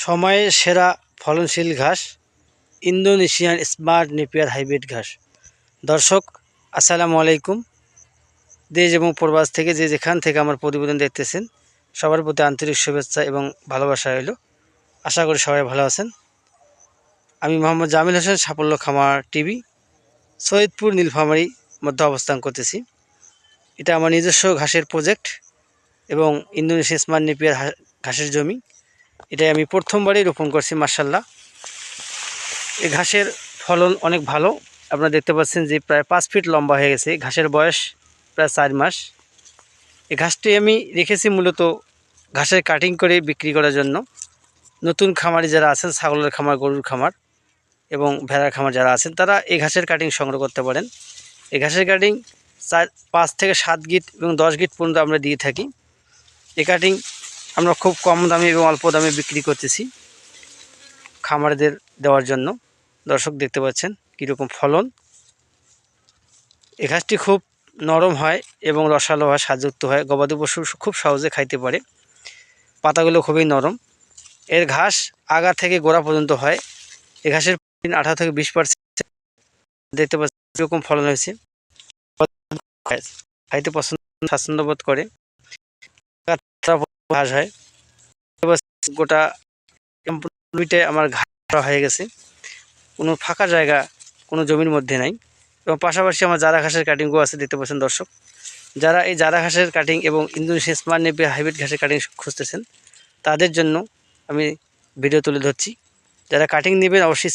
সময়ের সেরা ফলনশীল ঘাস ইন্দোনেশিয়ান স্মার্ট নেপিয়ার হাইব্রিড ঘাস। দর্শক আসসালামু আলাইকুম। দেশ এবং প্রবাস থেকে যে যেখান থেকে আমার প্রতিবেদন দেখতেছেন সবার প্রতি আন্তরিক শুভেচ্ছা এবং ভালোবাসা রইল। আশা করি সবাই ভালো আছেন। আমি মোহাম্মদ জামিল হোসেন, সাফল্য খামার টিভি, সৈয়দপুর নীলফামারী মধ্যে অবস্থান করতেছি। এটা আমার নিজস্ব ঘাসের প্রজেক্ট এবং ইন্দোনেশিয়ান স্মার্ট নেপিয়ার ঘাসের জমি। এটাই আমি প্রথমবারই রোপণ করছি। মাশাআল্লাহ, এই ঘাসের ফলন অনেক ভালো। আপনারা দেখতে পাচ্ছেন যে প্রায় 5 ফিট লম্বা হয়ে গেছে। ঘাসের বয়স প্রায় 4 মাস। এই ঘাসটি আমি রেখেছি মূলত ঘাসের কাটিং করে বিক্রি করার জন্য। নতুন খামারি যারা আছেন, ছাগলের খামার, গরুর খামার এবং ভেড়ার খামার যারা আছেন, তারা এই ঘাসের কাটিং সংগ্রহ করতে পারেন। এই ঘাসের কাটিং 5 থেকে 7 গিট এবং 10 গিট পর্যন্ত আমরা দিয়ে থাকি। এই কাটিং আমরা খুব কম দামে এবং অল্প দামে বিক্রি করতেছি খামারিদের দেওয়ার জন্য। দর্শক দেখতে পাচ্ছেন কীরকম ফলন। এই ঘাসটি খুব নরম হয় এবং রসালো হয়, স্বাদযুক্ত হয়। গবাদি পশু খুব সহজে খাইতে পারে। পাতাগুলো খুবই নরম। এর ঘাস আগা থেকে গোড়া পর্যন্ত হয়। এই ঘাসের 18 থেকে 20% দেখতে পাচ্ছেন কীরকম ফলন হয়েছে। খাইতে পছন্দ, স্বাচ্ছন্দ্য বোধ করে। ঘাস হয় গোটা জমিতে আমার ঘাস হয়ে গেছে। কোনো ফাঁকা জায়গা কোনো জমির মধ্যে নাই। এবং পাশাপাশি আমার জারা ঘাসের কাটিংও আছে, দেখতে পাচ্ছেন দর্শক। যারা এই জারা ঘাসের কাটিং এবং ইন্দোনেশিয়ান স্মার্ট নেপিয়ার হাইব্রিড ঘাসের কাটিং খুঁজতেছেন, তাদের জন্য আমি ভিডিও তুলে ধরছি। যারা কাটিং নেবেন অবশ্যই